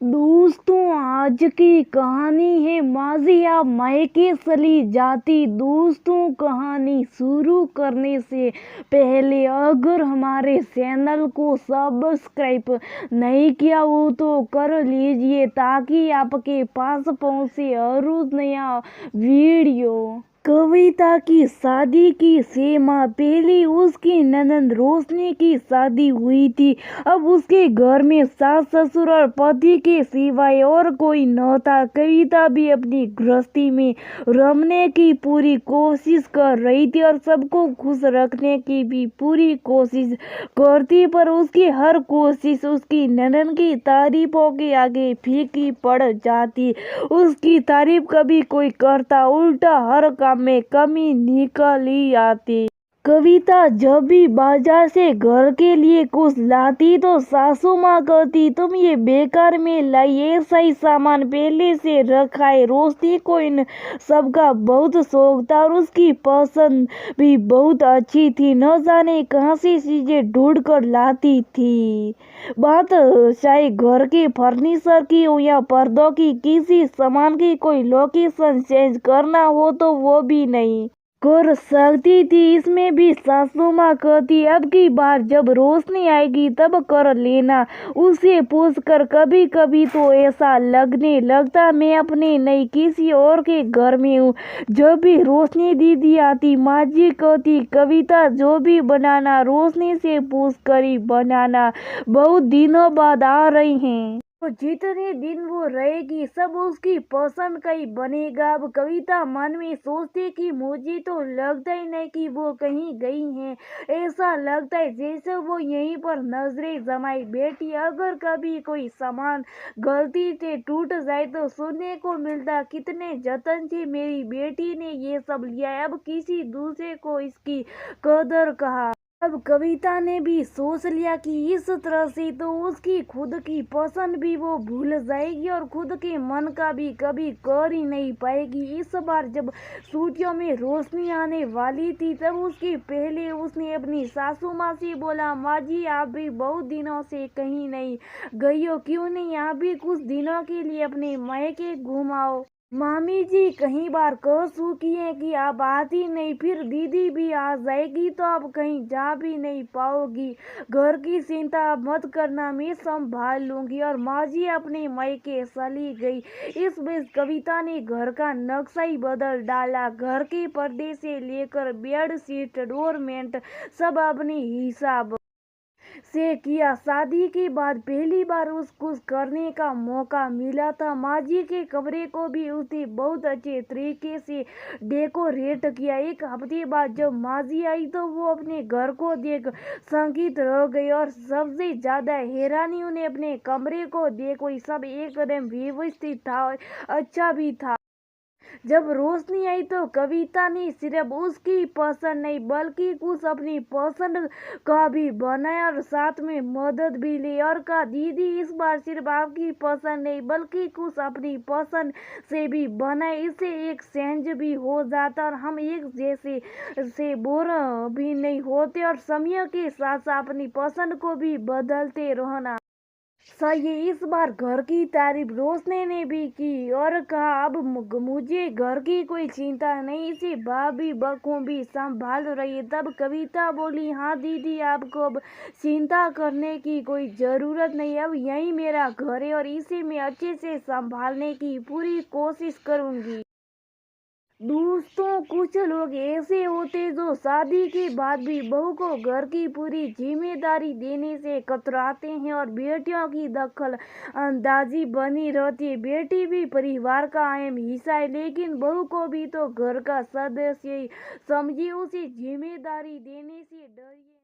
दोस्तों, आज की कहानी है माजिया मायके चली जाती। दोस्तों, कहानी शुरू करने से पहले अगर हमारे चैनल को सब्सक्राइब नहीं किया हो तो कर लीजिए ताकि आपके पास पहुंचे हर रोज नया वीडियो। कविता की शादी की 6 माह पहले उसकी ननद रोशनी की शादी हुई थी। अब उसके घर में सास ससुर और पति के सिवाय और कोई न था। कविता भी अपनी गृहस्थी में रमने की पूरी कोशिश कर रही थी और सबको खुश रखने की भी पूरी कोशिश करती, पर उसकी हर कोशिश उसकी ननद की तारीफों के आगे फीकी पड़ जाती। उसकी तारीफ कभी कोई करता, उल्टा हर काम में कमी निकल ही आती। कविता जब भी बाजार से घर के लिए कुछ लाती तो सासू माँ कहती, तुम ये बेकार में लाई, ऐसा ही सामान पहले से रखा है। रोशनी को इन सबका बहुत शौक था और उसकी पसंद भी बहुत अच्छी थी। न जाने कहाँ से चीजें ढूंढ कर लाती थी। बात चाहे घर के फर्नीचर की हो या पर्दों की, किसी सामान की कोई लोकेशन चेंज करना हो तो वो भी नहीं कर सकती थी। इसमें भी सासू माँ कहती, अब की बार जब रोशनी आएगी तब कर लेना। उसे पूछकर कभी कभी तो ऐसा लगने लगता मैं अपने नहीं किसी और के घर में हूँ। जब भी रोशनी दीदी आती, माँ जी कहती, कविता जो भी बनाना रोशनी से पूछ कर ही बनाना, बहुत दिनों बाद आ रही हैं तो जितने दिन वो रहेगी सब उसकी पसंद का ही बनेगा। अब कविता मन में सोचती कि मुझे तो लगता ही नहीं कि वो कहीं गई हैं। ऐसा लगता है जैसे वो यहीं पर नजरें जमाई बैठी। अगर कभी कोई सामान गलती से टूट जाए तो सुनने को मिलता, कितने जतन से मेरी बेटी ने ये सब लिया। अब किसी दूसरे को इसकी कदर कहा। अब कविता ने भी सोच लिया कि इस तरह से तो उसकी खुद की पसंद भी वो भूल जाएगी और खुद के मन का भी कभी कर ही नहीं पाएगी। इस बार जब छुट्टियों में रोशनी आने वाली थी तब उसके पहले उसने अपनी सासू माँ से बोला, माँ जी आप भी बहुत दिनों से कहीं नहीं गई हो, क्यों नहीं आप भी कुछ दिनों के लिए अपने मायके घुमाओ। मामी जी कई बार कह चुकी हैं कि आप आती नहीं, फिर दीदी भी आ जाएगी तो आप कहीं जा भी नहीं पाओगी। घर की चिंता आप मत करना, मैं संभाल लूंगी। और माँ जी अपने मायके चली गई। इस बीच कविता ने घर का नक्शा ही बदल डाला। घर के पर्दे से लेकर बेडशीट डोरमेट सब अपने हिसाब से किया। शादी के बाद पहली बार उसको करने का मौका मिला था। माँ जी के कमरे को भी उसने बहुत अच्छे तरीके से डेकोरेट किया। एक हफ्ते बाद जब माँ जी आई तो वो अपने घर को देख चकित रह गई और सबसे ज्यादा हैरानी उन्हें अपने कमरे को देख। वही सब एकदम व्यवस्थित था और अच्छा भी था। जब रोशनी आई तो कविता ने सिर्फ उसकी पसंद नहीं बल्कि कुछ अपनी पसंद का भी बनाया और साथ में मदद भी ली और कहा, दीदी इस बार सिर्फ आपकी पसंद नहीं बल्कि कुछ अपनी पसंद से भी बनाए, इससे एक चेंज भी हो जाता और हम एक जैसे से बोर भी नहीं होते और समय के साथ साथ अपनी पसंद को भी बदलते रहना सही है। इस बार घर की तारीफ रोशनी ने भी की और कहा, अब मुझे घर की कोई चिंता नहीं, इसे भाभी बखूबी संभाल रही है। तब कविता बोली, हाँ दीदी आपको अब चिंता करने की कोई जरूरत नहीं, अब यही मेरा घर है और इसे मैं अच्छे से संभालने की पूरी कोशिश करूंगी। दोस्तों, कुछ लोग ऐसे होते जो शादी के बाद भी बहू को घर की पूरी जिम्मेदारी देने से कतराते हैं और बेटियों की दखल अंदाजी बनी रहती है। बेटी भी परिवार का अहम हिस्सा है, लेकिन बहू को भी तो घर का सदस्य ही समझिए, उसे जिम्मेदारी देने से डरिए।